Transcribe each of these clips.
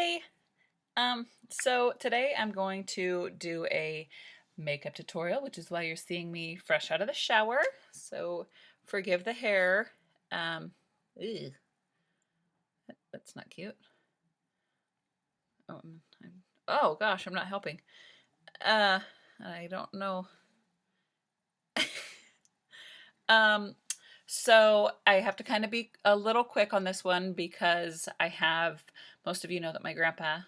Hey, so today I'm going to do a makeup tutorial, which is why you're seeing me fresh out of the shower. So forgive the hair. Ew, that's not cute. Oh, oh gosh, I'm not helping. Uh, I don't know. Um, so I have to kind of be a little quick on this one because most of you know that my grandpa,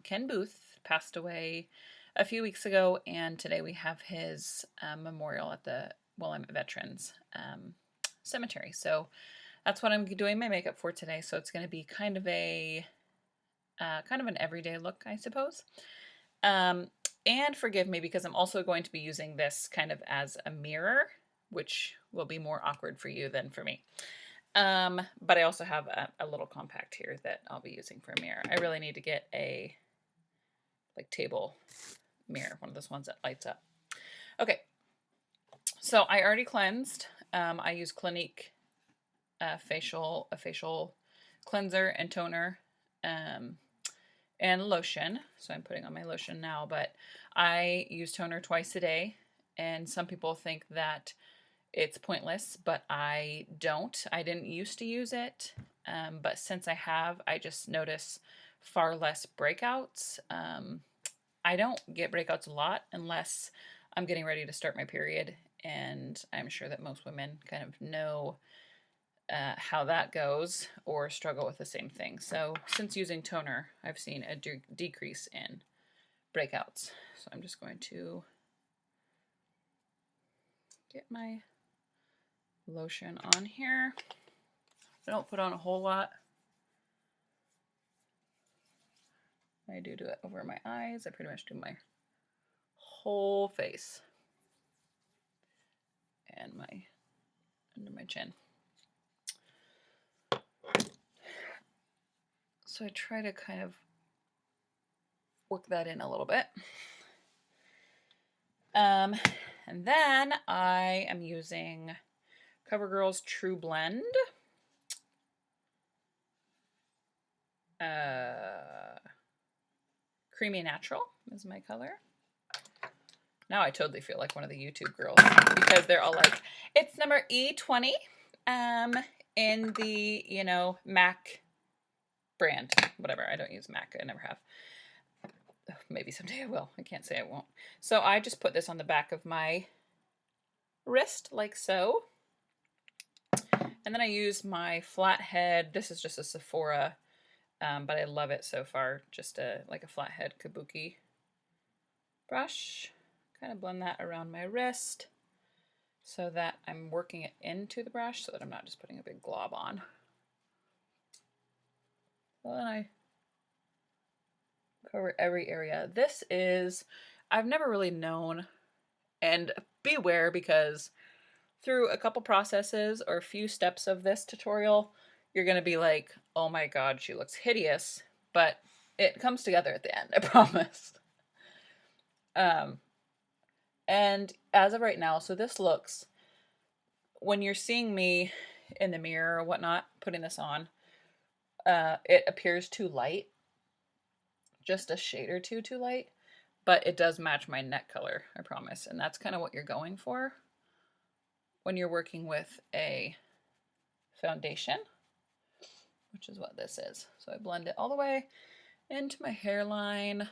Ken Booth, passed away a few weeks ago, and today we have his memorial at the Willamette Veterans Cemetery. So that's what I'm doing my makeup for today. So it's going to be kind of an everyday look, I suppose. Um, and forgive me because I'm also going to be using this kind of as a mirror, which will be more awkward for you than for me. But I also have a little compact here that I'll be using for a mirror. I really need to get a table mirror, one of those ones that lights up. Okay, so I already cleansed. I use Clinique facial cleanser and toner. And lotion. So I'm putting on my lotion now, but I use toner twice a day. And some people think that it's pointless, but I don't. I didn't used to use it, but since I have, I just notice far less breakouts. I don't get breakouts a lot unless I'm getting ready to start my period, and I'm sure that most women kind of know how that goes or struggle with the same thing. So since using toner, I've seen a decrease in breakouts. So I'm just going to get my lotion on here. I don't put on a whole lot. I do it over my eyes. I pretty much do my whole face and under my chin. So I try to kind of work that in a little bit. And then I am using CoverGirl's True Blend. Creamy Natural is my color. Now I totally feel like one of the YouTube girls because they're all like, it's number E20 in the, MAC brand. Whatever, I don't use MAC, I never have. Maybe someday I will. I can't say I won't. So I just put this on the back of my wrist like so. And then I use my flathead. This is just a Sephora, but I love it so far. Just like a flathead kabuki brush. Kind of blend that around my wrist so that I'm working it into the brush so that I'm not just putting a big glob on. Well, then I cover every area. I've never really known, and beware because through a couple processes or a few steps of this tutorial, you're going to be like, oh my God, she looks hideous, but it comes together at the end, I promise. And as of right now, so this looks, when you're seeing me in the mirror or whatnot, putting this on, it appears too light, just a shade or two too light, but it does match my neck color, I promise. And that's kind of what you're going for when you're working with a foundation, which is what this is. So I blend it all the way into my hairline,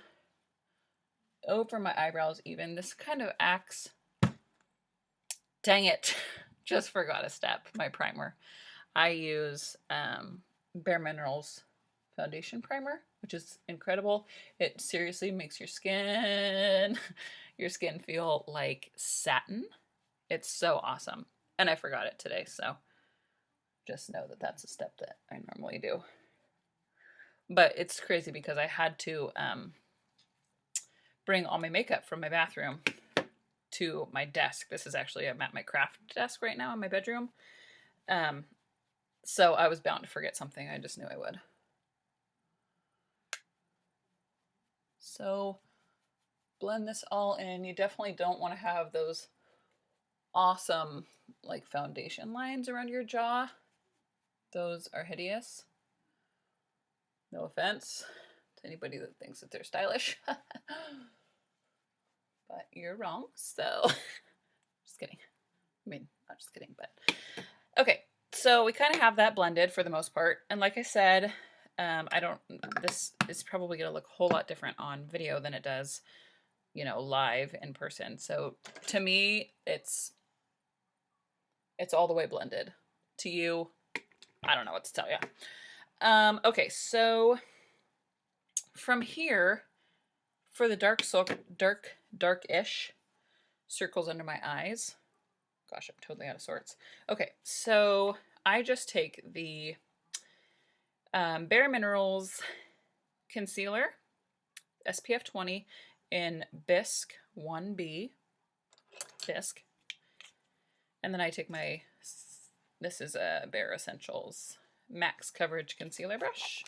over my eyebrows even. This kind of acts, dang it, just forgot a step, my primer. I use Bare Minerals foundation primer, which is incredible. It seriously makes your skin feel like satin. It's so awesome. And I forgot it today, so just know that that's a step that I normally do. But it's crazy because I had to bring all my makeup from my bathroom to my desk. This is actually, I'm at my craft desk right now in my bedroom. So I was bound to forget something. I just knew I would. So blend this all in. You definitely don't want to have those awesome like foundation lines around your jaw. Those are hideous. No offense, Anybody that thinks that they're stylish. But you're wrong, so just kidding. I mean, not just kidding, but okay. So we kind of have that blended for the most part. And like I said, this is probably going to look a whole lot different on video than it does, you know, live in person. So to me, it's all the way blended. To you, I don't know what to tell you. Okay, so from here, for the dark-ish circles under my eyes. Gosh, I'm totally out of sorts. Okay, so I just take the Bare Minerals concealer, SPF 20 in Bisque 1B, Bisque. And then I take my, this is a Bare Essentials Max Coverage Concealer Brush.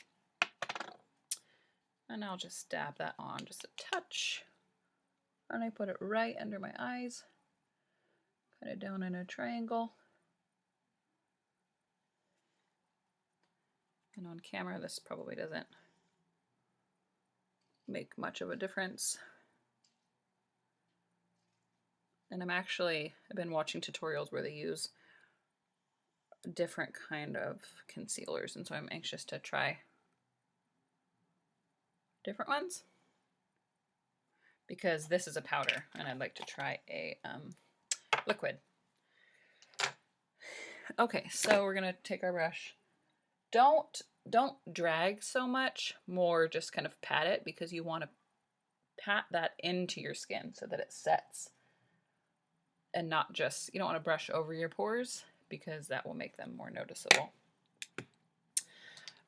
And I'll just dab that on just a touch. And I put it right under my eyes. Kind of down in a triangle. And on camera, this probably doesn't make much of a difference. And I've been watching tutorials where they use different kind of concealers, and so I'm anxious to try different ones because this is a powder and I'd like to try a liquid. Okay, so we're gonna take our brush. Don't drag so much, more just kind of pat it, because you want to pat that into your skin so that it sets, and not just, you don't want to brush over your pores because that will make them more noticeable.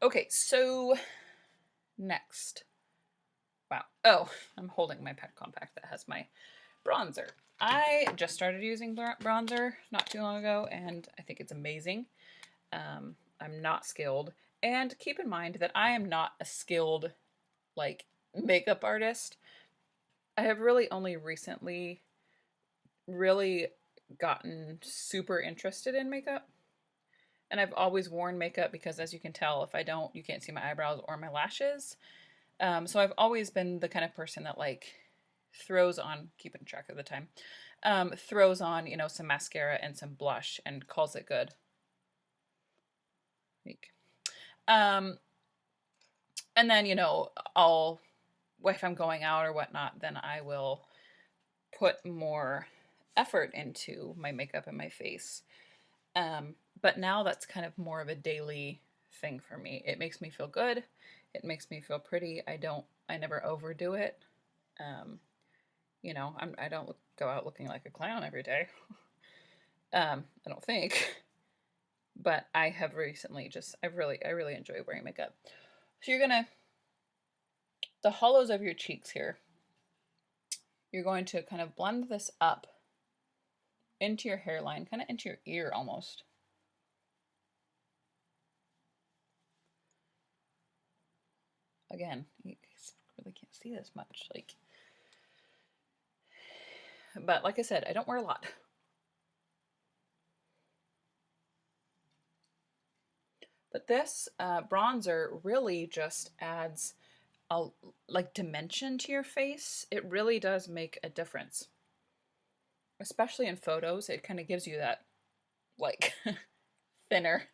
Okay, so next. Wow. Oh, I'm holding my Pet Compact that has my bronzer. I just started using bronzer not too long ago, and I think it's amazing. I'm not skilled. And keep in mind that I am not a skilled, like, makeup artist. I have really only recently really gotten super interested in makeup. And I've always worn makeup because, as you can tell, if I don't, you can't see my eyebrows or my lashes. So I've always been the kind of person that, like, throws on, keeping track of the time, throws on, you know, some mascara and some blush and calls it good. And then, you know, if I'm going out or whatnot, then I will put more effort into my makeup and my face. But now that's kind of more of a daily thing for me. It makes me feel good. It makes me feel pretty. I never overdo it. You know, I don't go out looking like a clown every day. I don't think. But I have recently I really enjoy wearing makeup. So the hollows of your cheeks here, you're going to kind of blend this up into your hairline, kind of into your ear almost. Again, you really can't see this much, but like I said, I don't wear a lot. But this bronzer really just adds a dimension to your face. It really does make a difference. Especially in photos, it kind of gives you that, like, thinner.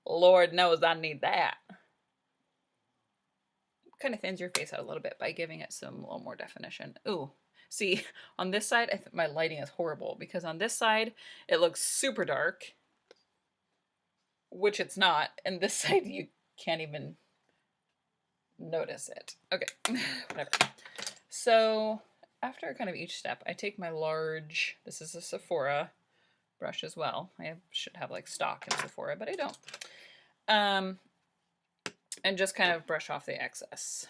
Lord knows I need that. Kind of thins your face out a little bit by giving it a little more definition. Ooh, see, on this side, I think my lighting is horrible because on this side, it looks super dark, which it's not, and this side you can't even notice it. Okay, whatever. So after kind of each step, I take my large, this is a Sephora brush as well. I should have like stock in Sephora, but I don't. And just kind of brush off the excess.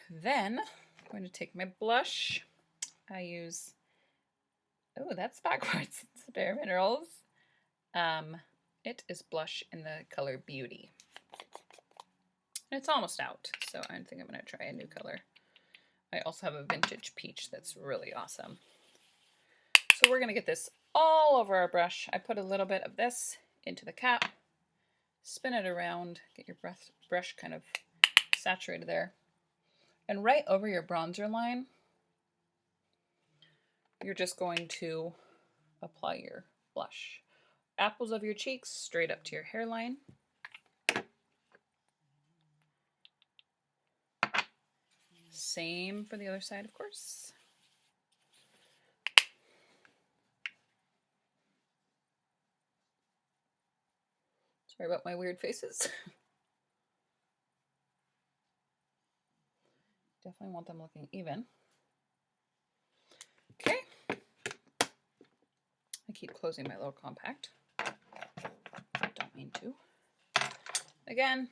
Then I'm going to take my blush. I use, oh, that's backwards. It's Bare Minerals. It is blush in the color Beauty. And it's almost out, so I think I'm going to try a new color. I also have a vintage peach that's really awesome. So we're going to get this all over our brush. I put a little bit of this into the cap, spin it around, get your brush kind of saturated there. And right over your bronzer line, you're just going to apply your blush. Apples of your cheeks straight up to your hairline. Same for the other side, of course. Sorry about my weird faces. Definitely want them looking even. Okay. I keep closing my little compact. Don't mean to. Again,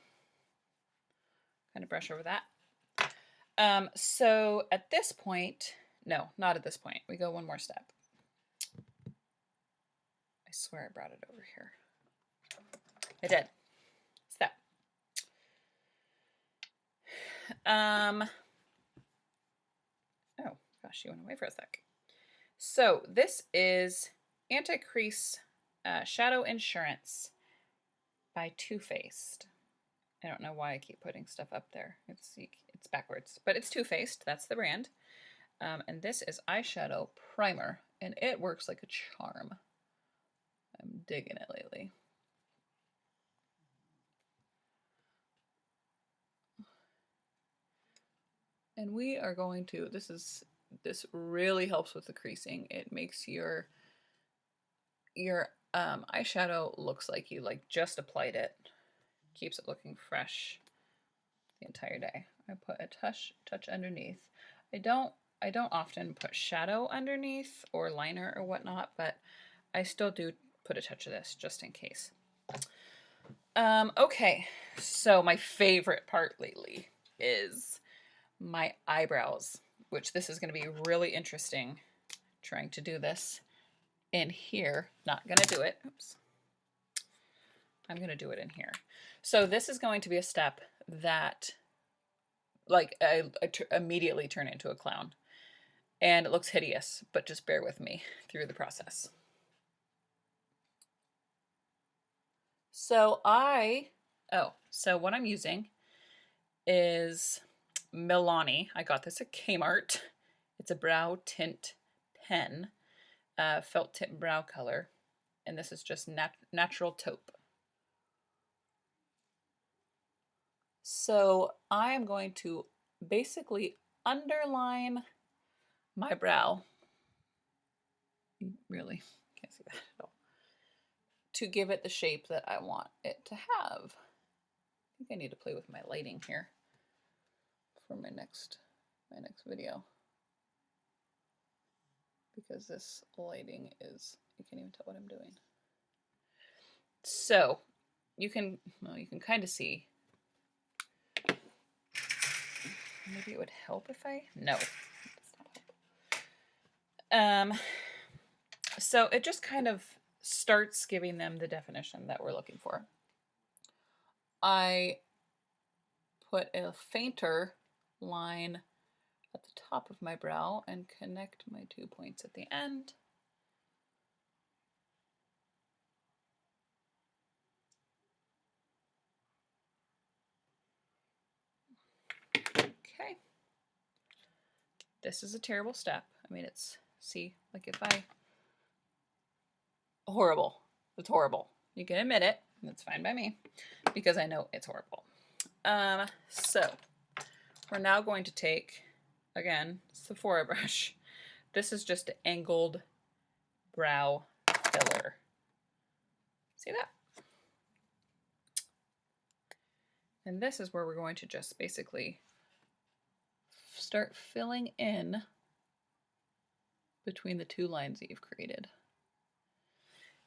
kind of brush over that. So at this point, no, not at this point. We go one more step. I swear I brought it over here. I did. Step. Oh gosh, you went away for a sec. So this is Anti-Crease Shadow Insurance by Too Faced. I don't know why I keep putting stuff up there. It's backwards, but it's Too Faced. That's the brand. And this is eyeshadow primer, and it works like a charm. I'm digging it lately. And we are going to, this really helps with the creasing. It makes your eyeshadow looks like you just applied it. Keeps it looking fresh the entire day. I put a touch underneath. I don't often put shadow underneath or liner or whatnot, but I still do put a touch of this just in case. Okay, so my favorite part lately is my eyebrows, which this is going to be really interesting trying to do this in here. Not going to do it. Oops. I'm going to do it in here. So this is going to be a step that I immediately turn into a clown. And it looks hideous, but just bear with me through the process. So so what I'm using is Milani. I got this at Kmart. It's a brow tint pen, felt tip brow color. And this is just natural taupe. So I am going to basically underline my brow. You really can't see that at all. To give it the shape that I want it to have. I think I need to play with my lighting here for my next video. Because this lighting is, you can't even tell what I'm doing. So you can kind of see. Maybe it would help if no. So it just kind of starts giving them the definition that we're looking for. I put a fainter line at the top of my brow and connect my 2 points at the end. Okay. This is a terrible step. I mean, it's, see, like if I, horrible. It's horrible. You can admit it. That's fine by me because I know it's horrible. So we're now going to take, again, Sephora brush. This is just an angled brow filler. See that? And this is where we're going to just basically start filling in between the two lines that you've created.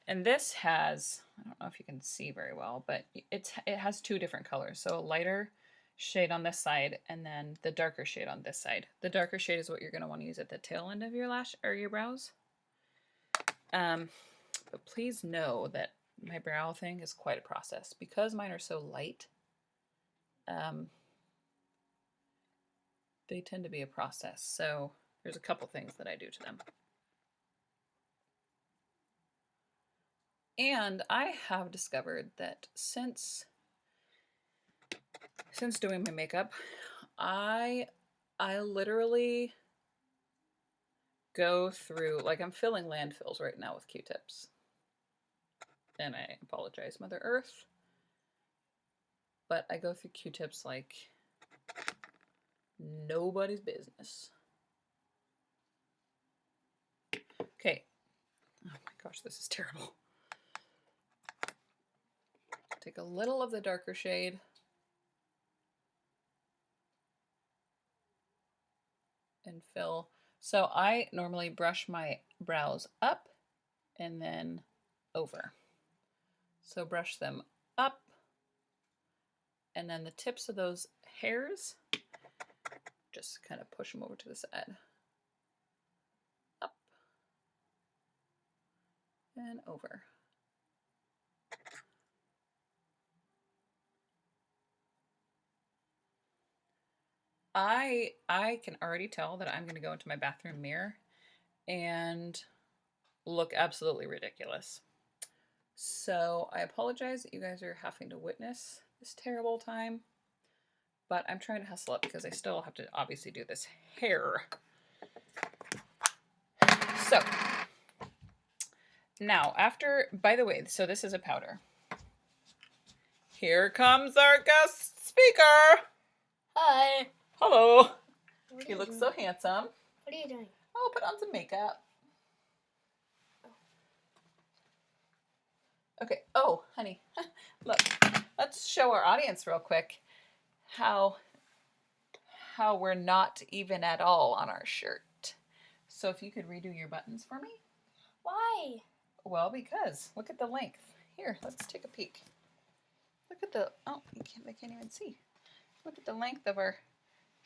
And this has, I don't know if you can see very well, but it has two different colors. So a lighter shade on this side and then the darker shade on this side. The darker shade is what you're going to want to use at the tail end of your lash or your brows. But please know that my brow thing is quite a process because mine are so light. They tend to be a process. So there's a couple things that I do to them. And I have discovered that since doing my makeup, I literally go through, like, I'm filling landfills right now with Q-tips. And I apologize, Mother Earth. But I go through Q-tips like nobody's business. Okay. Oh my gosh, this is terrible. Take a little of the darker shade. And fill. So I normally brush my brows up and then over. So brush them up, and then the tips of those hairs, just kind of push them over to the side. Up and over. I can already tell that I'm going to go into my bathroom mirror and look absolutely ridiculous. So I apologize that you guys are having to witness this terrible time, but I'm trying to hustle up because I still have to obviously do this hair. So now after, by the way, so this is a powder. Here comes our guest speaker. Hi. Hello. You look so handsome. What are you doing? I'll put on some makeup. Okay. Oh, honey. Look, let's show our audience real quick how we're not even at all on our shirt. So if you could redo your buttons for me. Why? Well, because look at the length. Here, let's take a peek. Look at the, oh, they can't even see. Look at the length of our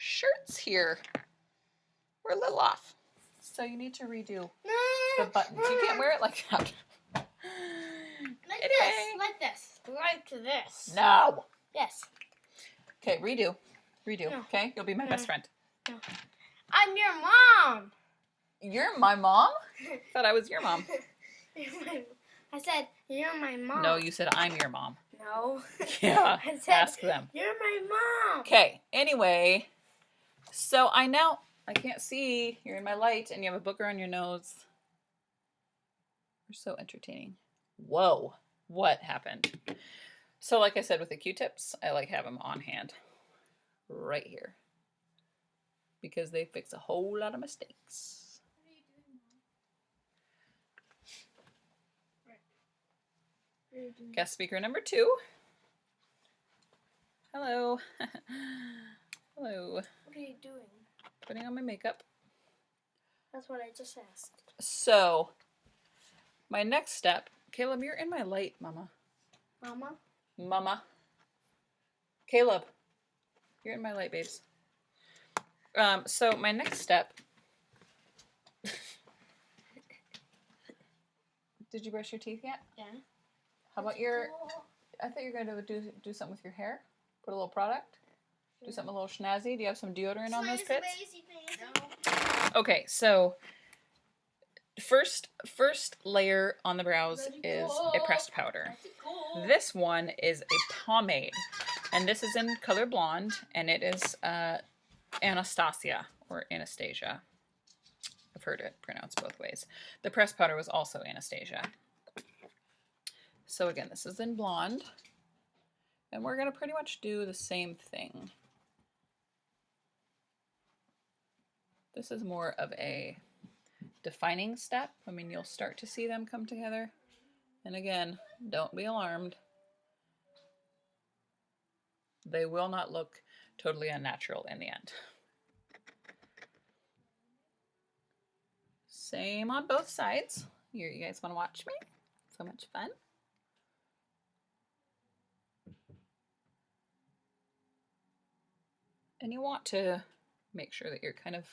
shirts here. We're a little off. So you need to redo the buttons. You can't wear it like that. Like this. No. Yes. Okay, redo. No. Okay? You'll be my best friend. No. I'm your mom. You're my mom? I thought I was your mom. I said, you're my mom. No, you said I'm your mom. No. Yeah, I said, ask them. You're my mom. Okay, anyway. So I can't see. You're in my light and you have a booger on your nose. You're so entertaining. Whoa, what happened? So like I said with the Q-tips, I like have them on hand. Right here. Because they fix a whole lot of mistakes. What are you doing, Mom? Guest speaker number 2. Hello. Hello. What are you doing? Putting on my makeup. That's what I just asked. So, my next step, Caleb, you're in my light, Mama. Mama. Caleb, you're in my light, babes. So my next step. Did you brush your teeth yet? Yeah. How about your? I thought you were going to do something with your hair. Put a little product. Do something a little schnazzy. Do you have some deodorant on those pits? No. Okay, so first layer on the brows is a pressed powder. This one is a pomade, and this is in color blonde, and it is Anastasia or Anastasia. I've heard it pronounced both ways. The pressed powder was also Anastasia. So again, this is in blonde, and we're going to pretty much do the same thing. This is more of a defining step. I mean, you'll start to see them come together. And again, don't be alarmed. They will not look totally unnatural in the end. Same on both sides. Here, you guys want to watch me? So much fun. And you want to make sure that you're kind of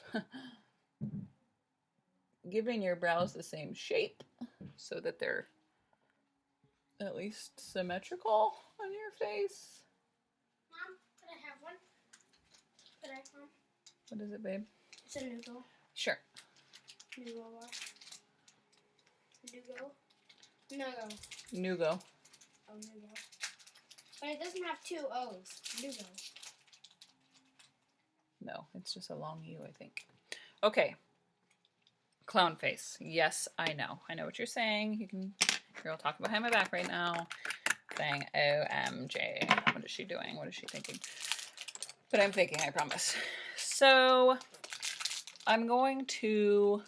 giving your brows the same shape so that they're at least symmetrical on your face. Mom, could I have one? Could I, Mom? What is it, babe? It's a noodle. Sure. Noodle bar. Noodle. No. Nugo. Oh, Nugo. But it doesn't have two O's. Nugo. No, it's just a long U, I think. Okay. Clown face. Yes, I know. I know what you're saying. You're all talking behind my back right now, saying, OMJ. What is she doing? What is she thinking? But I'm thinking, I promise. So I'm going to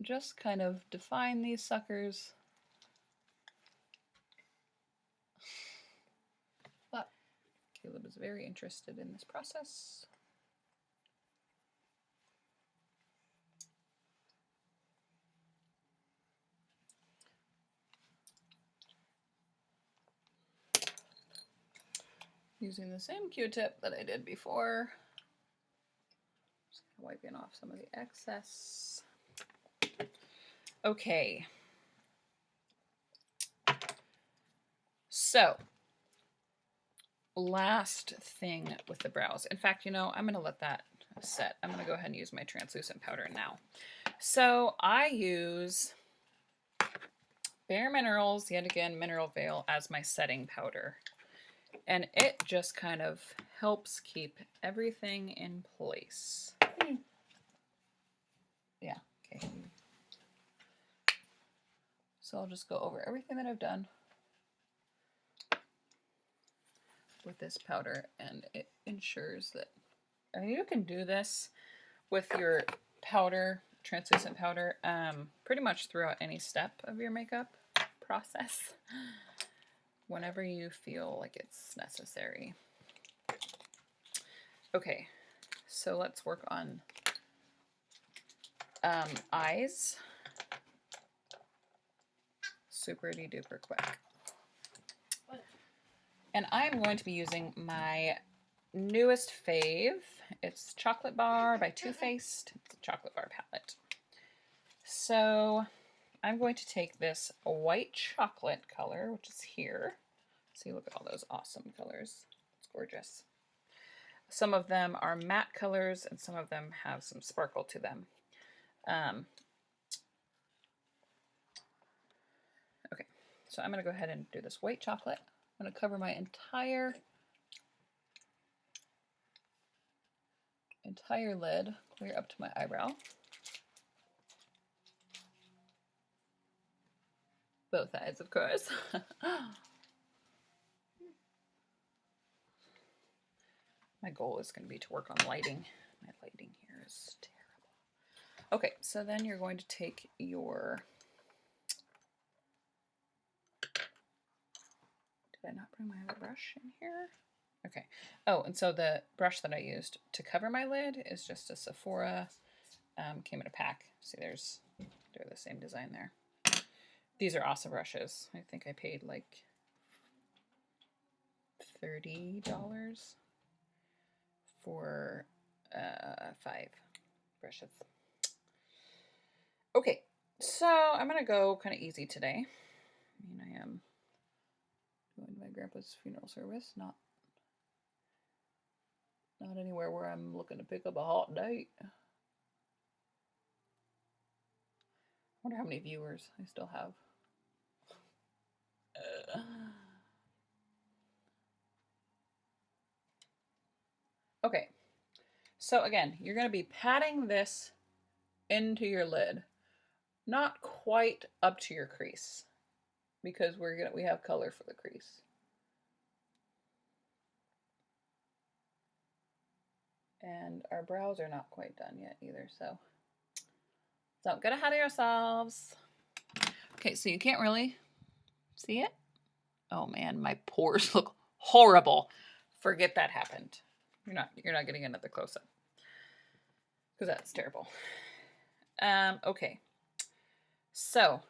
just kind of define these suckers. But Caleb is very interested in this process. Using the same Q-tip that I did before. Just wiping off some of the excess. Okay. So, last thing with the brows. In fact, you know, I'm going to let that set. I'm going to go ahead and use my translucent powder now. So, I use Bare Minerals, yet again, Mineral Veil, as my setting powder. And it just kind of helps keep everything in place. Yeah, okay. So I'll just go over everything that I've done with this powder, and it ensures that, I mean, you can do this with your powder, translucent powder, pretty much throughout any step of your makeup process, whenever you feel like it's necessary. Okay, so let's work on eyes. Super duper quick. And I'm going to be using my newest fave. It's Chocolate Bar by Too Faced. It's a chocolate bar palette. So I'm going to take this white chocolate color, which is here. See, look at all those awesome colors. It's gorgeous. Some of them are matte colors and some of them have some sparkle to them. Okay, so I'm going to go ahead and do this white chocolate. I'm going to cover my entire lid, clear up to my eyebrow. Both sides, of course. My goal is going to be to work on lighting. My lighting here is terrible. Okay, so then you're going to take your... Did I not bring my other brush in here? Okay. Oh, and so the brush that I used to cover my lid is just a Sephora. Came in a pack. See, they're the same design there. These are awesome brushes. I think I paid like $30 for 5 brushes. Okay, so I'm gonna go kind of easy today. I mean, I am going to my grandpa's funeral service, not anywhere where I'm looking to pick up a hot date. I wonder how many viewers I still have. Okay, so again, you're going to be patting this into your lid, not quite up to your crease, because we have color for the crease. And our brows are not quite done yet either, so don't get ahead of yourselves. Okay, so you can't really see it. Oh man, my pores look horrible. Forget that happened. You're not getting another close-up because that's terrible. Okay, so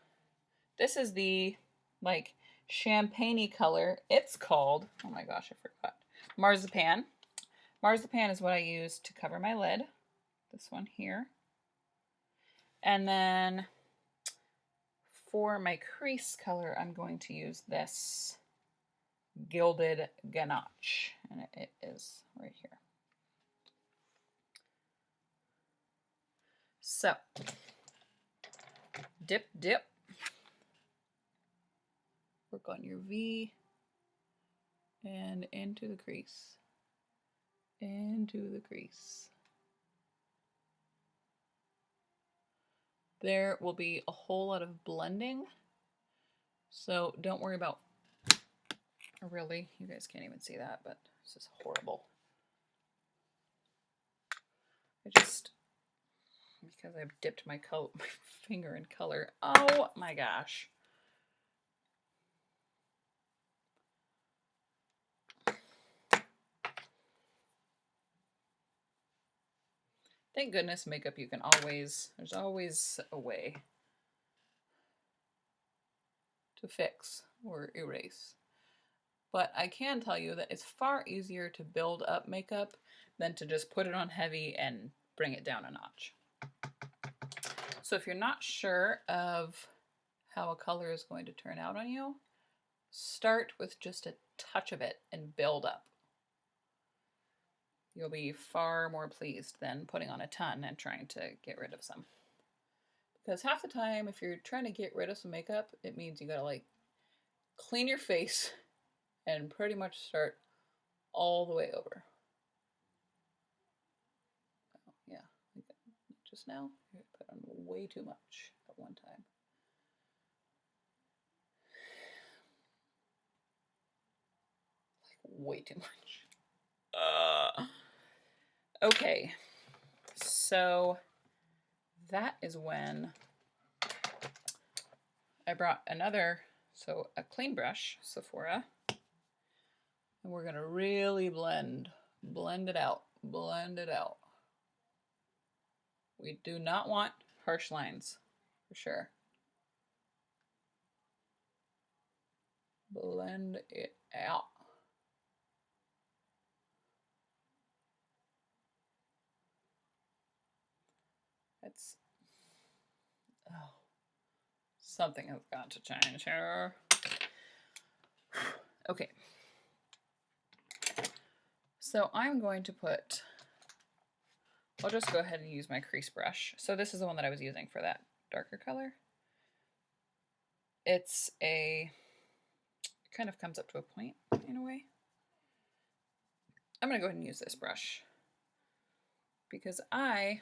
this is the like champagne-y color. It's called, oh my gosh, I forgot, Marzipan. Marzipan is what I use to cover my lid. This one here. And then for my crease color, I'm going to use this Gilded Ganache, and it is right here. So, dip, Work on your V and into the crease. Into the crease. There will be a whole lot of blending, so don't worry about, really, you guys can't even see that, but this is horrible. Because I've dipped my finger in color. Oh my gosh. Thank goodness makeup you can always, there's always a way to fix or erase. But I can tell you that it's far easier to build up makeup than to just put it on heavy and bring it down a notch. So if you're not sure of how a color is going to turn out on you, start with just a touch of it and build up. You'll be far more pleased than putting on a ton and trying to get rid of some. Because half the time, if you're trying to get rid of some makeup, it means you gotta like clean your face and pretty much start all the way over. Oh, yeah, just now, I put on way too much at one time. Like way too much. Okay, so that is when I brought a clean brush, Sephora, and we're gonna really blend it out, blend it out. We do not want harsh lines, for sure. Blend it out. It's, oh, something has got to change here. Okay. So I'm going to put, I'll just go ahead and use my crease brush. So this is the one that I was using for that darker color. It's it kind of comes up to a point in a way. I'm gonna go ahead and use this brush because I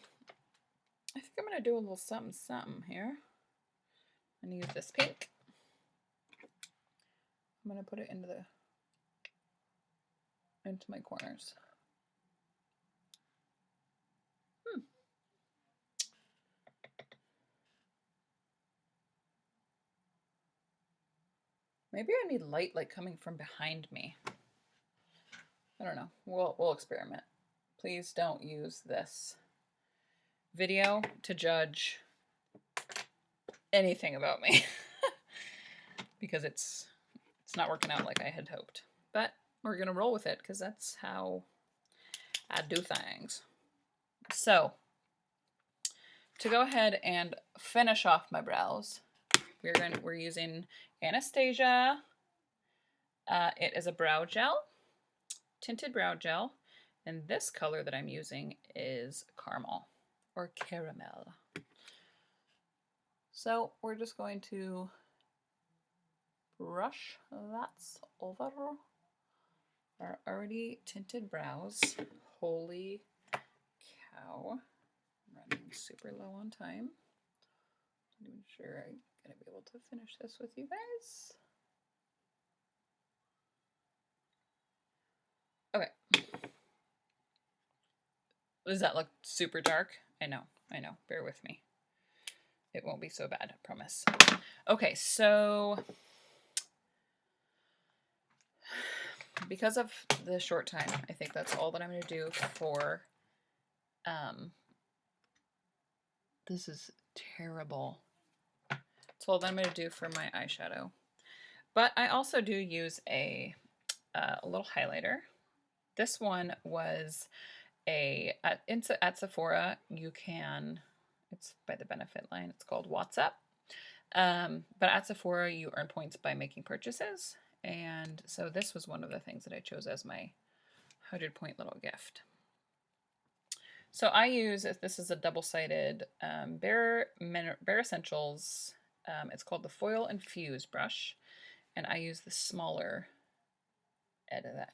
think I'm gonna do a little something something here. I'm gonna use this pink. I'm gonna put it into my corners. Maybe I need light like coming from behind me. I don't know. We'll experiment. Please don't use this video to judge anything about me because it's not working out like I had hoped. But we're gonna roll with it because that's how I do things. So to go ahead and finish off my brows, we're using Anastasia. It is a brow gel, tinted brow gel, and this color that I'm using is caramel or caramel. So we're just going to brush that over our already tinted brows. Holy cow. I'm running super low on time. I'm not even sure I'm going to be able to finish this with you guys. Okay. Does that look super dark? I know. Bear with me. It won't be so bad, I promise. Okay, so because of the short time, I think that's all that I'm going to do for, this is terrible. That's all that I'm going to do for my eyeshadow. But I also do use a little highlighter. This one was at Sephora, you can, it's by the benefit line, it's called What's Up. But at Sephora, you earn points by making purchases. And so this was one of the things that I chose as my 100-point little gift. So I use, this is a double-sided Bare Essentials. It's called the Foil Infuse brush. And I use the smaller end of that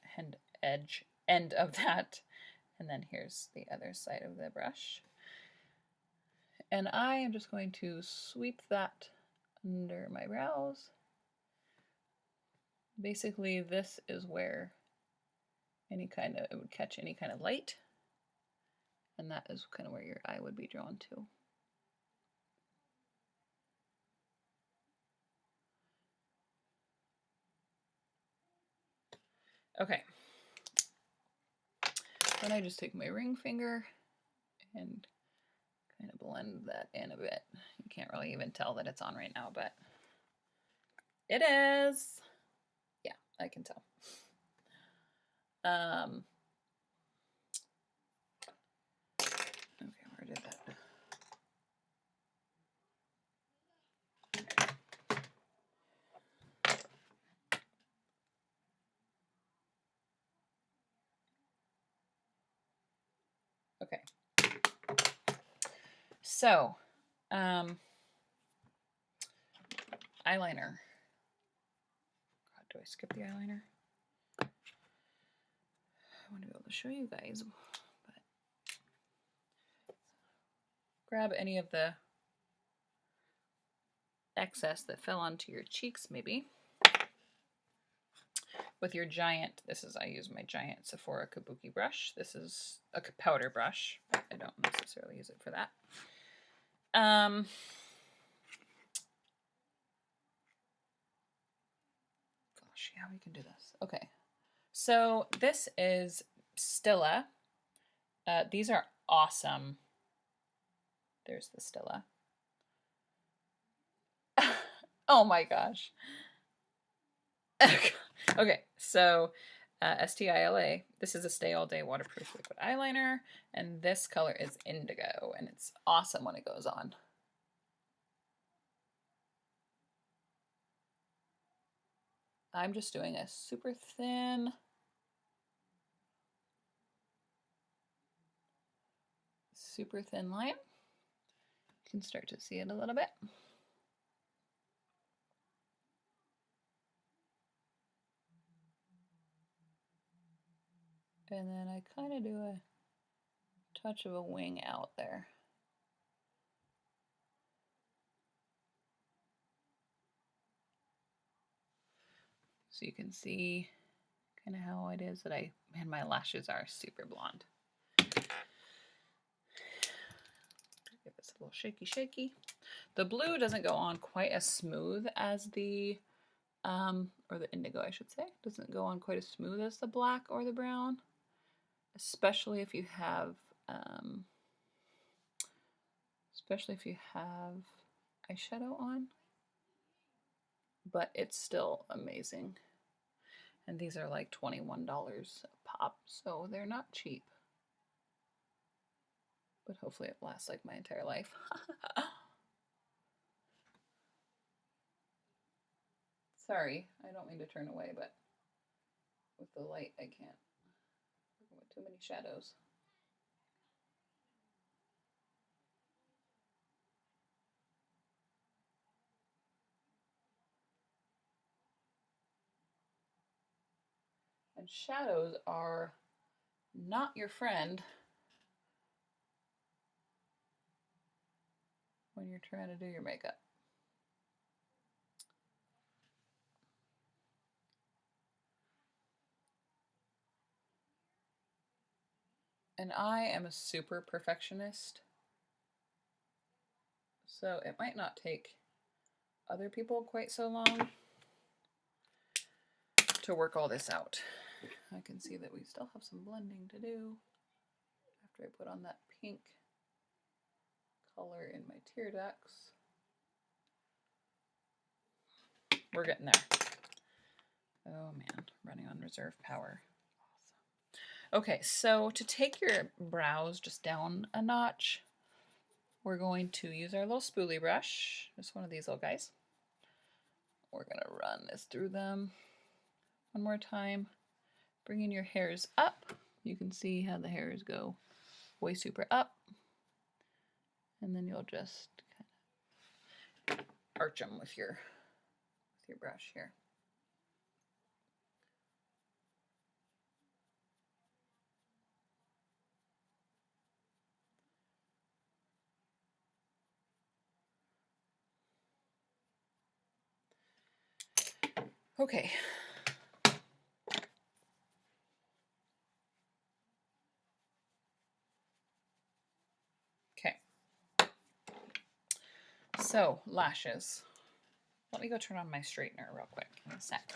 end of that. And then here's the other side of the brush. And I am just going to sweep that under my brows. Basically, this is where it would catch any kind of light. And that is kind of where your eye would be drawn to. Okay. Then I just take my ring finger and kind of blend that in a bit. You can't really even tell that it's on right now, but it is. Yeah, I can tell. Okay, where did that? Okay. So, eyeliner. God, do I skip the eyeliner? I want to be able to show you guys, but grab any of the excess that fell onto your cheeks, maybe. With your giant, I use my giant Sephora Kabuki brush. This is a powder brush. I don't necessarily use it for that. Gosh, yeah, we can do this. Okay, so this is Stilla. These are awesome. There's the Stilla. Oh my gosh. Okay, so Stila. This is a Stay All Day waterproof liquid eyeliner, and this color is indigo, and it's awesome when it goes on. I'm just doing a super thin line. You can start to see it a little bit. And then I kind of do a touch of a wing out there. So you can see kind of how it is that man, my lashes are super blonde. Give this a little shaky. The blue doesn't go on quite as smooth as the, or the indigo, I should say. Doesn't go on quite as smooth as the black or the brown, especially if you have, eyeshadow on. But it's still amazing. And these are like $21 a pop, so they're not cheap. But hopefully it lasts like my entire life. Sorry, I don't mean to turn away, but with the light I can't. With too many shadows. And shadows are not your friend when you're trying to do your makeup. And I am a super perfectionist, so it might not take other people quite so long to work all this out. I can see that we still have some blending to do after I put on that pink color in my tear ducts. We're getting there. Oh man, running on reserve power. Awesome. Okay, so to take your brows just down a notch, we're going to use our little spoolie brush, just one of these little guys. We're gonna run this through them one more time. Bringing your hairs up. You can see how the hairs go way super up. And then you'll just kind of arch them with your brush here. Okay. Okay. So, lashes. Let me go turn on my straightener real quick in a sec.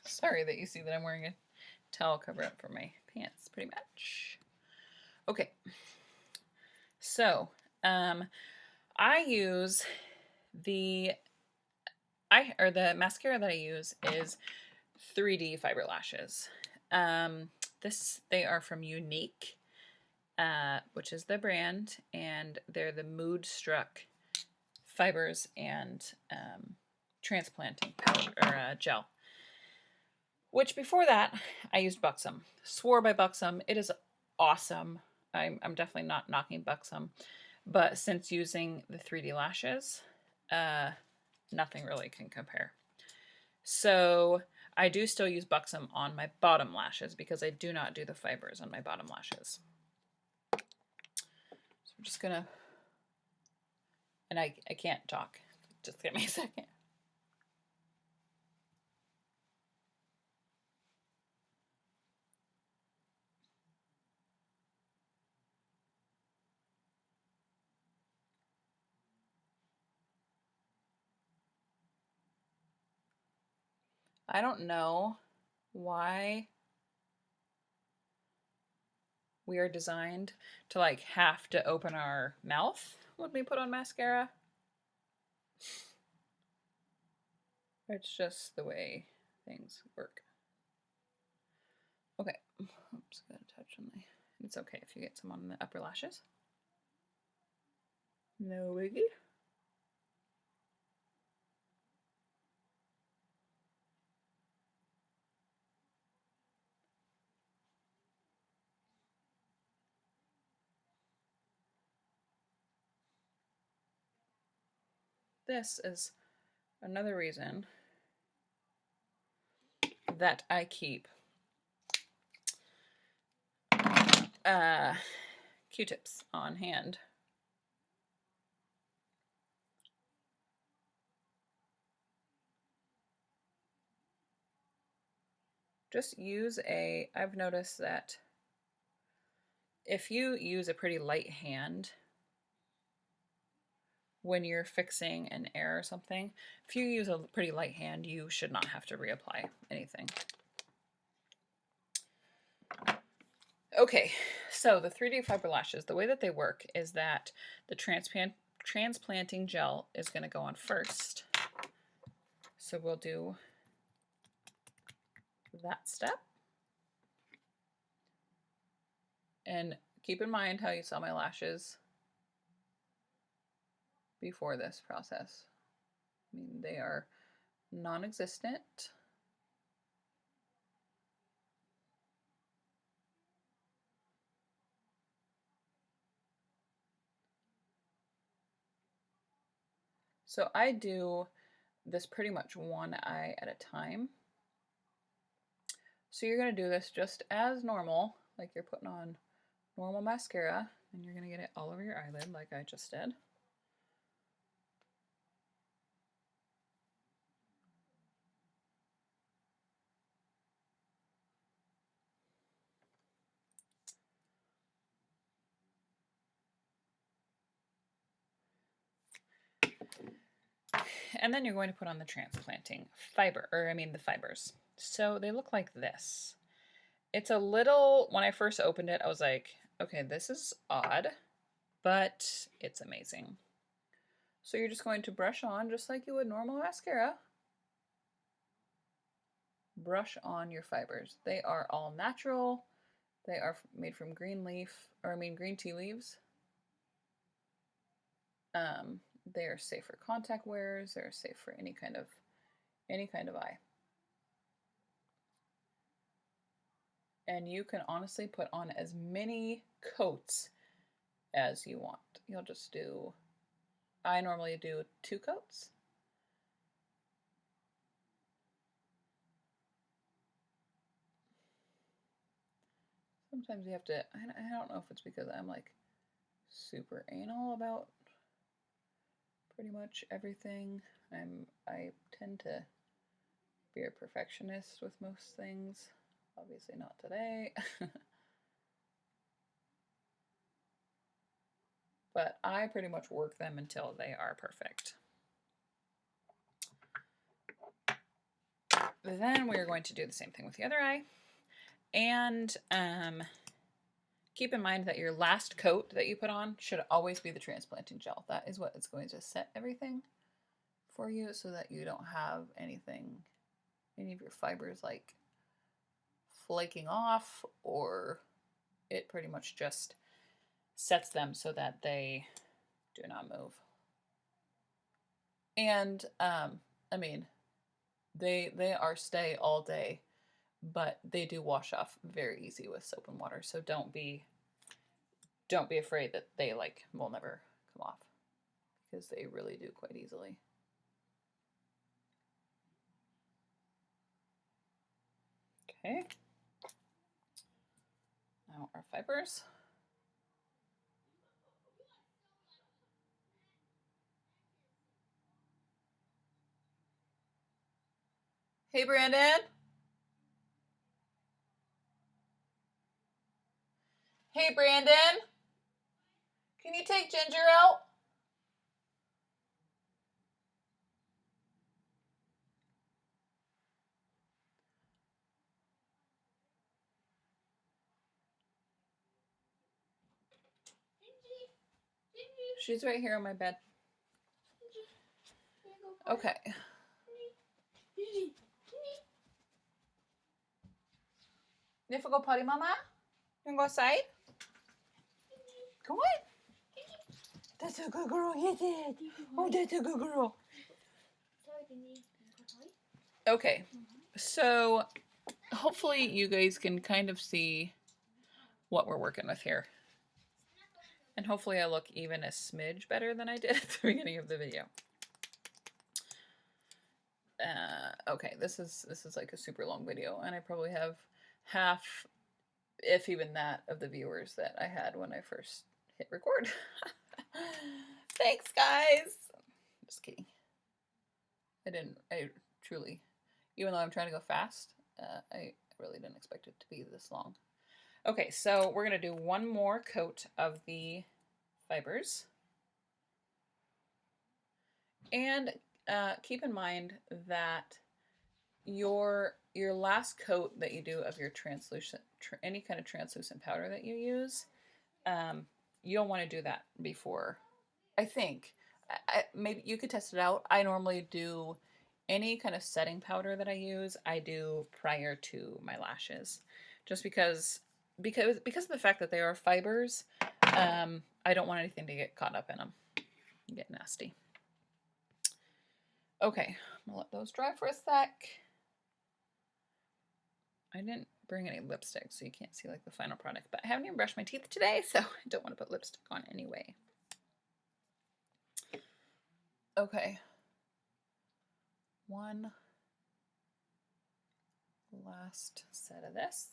Sorry that you see that I'm wearing a towel cover up for my pants, pretty much. Okay. So, I use the mascara that I use is 3D fiber lashes. They are from Unique, which is the brand, and they're the Mood Struck fibers and transplanting powder or gel. Which before that, I used Buxom. Swore by Buxom. It is awesome. I'm definitely not knocking Buxom, but since using the 3D lashes, nothing really can compare. So I do still use Buxom on my bottom lashes because I do not do the fibers on my bottom lashes. So I'm just gonna, and I can't talk. Just give me a second. I don't know why we are designed to like have to open our mouth when we put on mascara. It's just the way things work. Okay, oops, got a touch on the. It's okay if you get some on the upper lashes. No biggie. This is another reason that I keep Q-tips on hand. Just I've noticed that if you use a pretty light hand when you're fixing an air or something, if you use a pretty light hand, you should not have to reapply anything. Okay, so the 3D fiber lashes, the way that they work is that the transplanting gel is going to go on first. So we'll do that step. And keep in mind how you saw my lashes before this process. I mean, they are non-existent. So I do this pretty much one eye at a time. So you're going to do this just as normal, like you're putting on normal mascara, and you're going to get it all over your eyelid like I just did. And then you're going to put on the transplanting the fibers. So they look like this. It's a little, when I first opened it, I was like, okay, this is odd, but it's amazing. So you're just going to brush on just like you would normal mascara. Brush on your fibers. They are all natural. They are made from green tea leaves. They are safe for contact wearers. They're safe for any kind of eye. And you can honestly put on as many coats as you want. You'll just do, I normally do 2 coats. Sometimes you have to, I don't know if it's because I'm like super anal about pretty much everything. I tend to be a perfectionist with most things. Obviously not today. But I pretty much work them until they are perfect. Then we're going to do the same thing with the other eye. And keep in mind that your last coat that you put on should always be the transplanting gel. That is what is going to set everything for you so that you don't have anything, any of your fibers like flaking off, or it pretty much just sets them so that they do not move. And I mean, they are stay all day, but they do wash off very easy with soap and water. So don't be afraid that they like will never come off, because they really do quite easily. Okay. Now our fibers. Hey, Brandon. Hey, Brandon. Can you take Ginger out? She's right here on my bed. Okay. You have to go potty, Mama? You want to go outside? Come on. That's a good girl. Yes, it. Oh, that's a good girl. Okay. So hopefully you guys can kind of see what we're working with here. And hopefully I look even a smidge better than I did at the beginning of the video. Okay, this is like a super long video, and I probably have half, if even that, of the viewers that I had when I first hit record. Thanks, guys. Just kidding. I truly, even though I'm trying to go fast, I really didn't expect it to be this long. Okay, so we're going to do one more coat of the fibers. And keep in mind that your last coat that you do of your translucent, any kind of translucent powder that you use, you don't want to do that before. I think maybe you could test it out. I normally do any kind of setting powder that I use, I do prior to my lashes, just because of the fact that they are fibers. I don't want anything to get caught up in them and get nasty. Okay, I'm gonna let those dry for a sec. I didn't bring any lipstick, so you can't see like the final product, but I haven't even brushed my teeth today, so I don't want to put lipstick on anyway. Okay. One last set of this.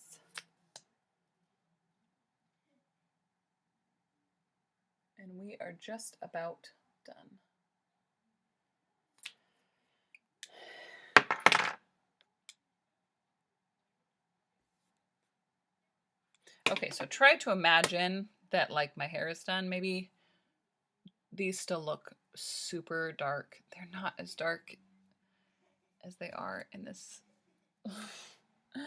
And we are just about done. Okay, so try to imagine that like my hair is done. Maybe these still look super dark. They're not as dark as they are in this. I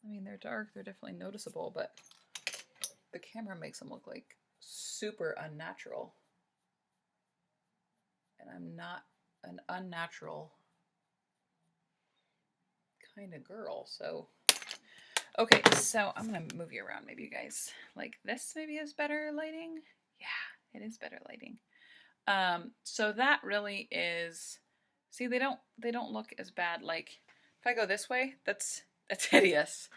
mean, they're dark. They're definitely noticeable, but the camera makes them look like super unnatural. And I'm not an unnatural kind of girl, so. Okay, so I'm gonna move you around. Maybe you guys like this. Maybe is better lighting. Yeah, it is better lighting. So that really is. See, they don't look as bad. Like if I go this way, that's It's hideous.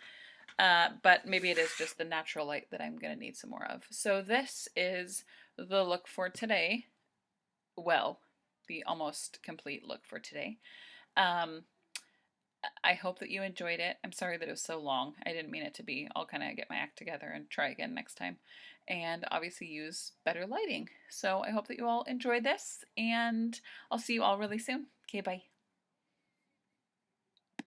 But maybe it is just the natural light that I'm going to need some more of. So this is the look for today. Well, the almost complete look for today. Um, I hope that you enjoyed it. I'm sorry that it was so long. I didn't mean it to be. I'll kind of get my act together and try again next time. And obviously use better lighting. So I hope that you all enjoyed this, and I'll see you all really soon. Okay, bye.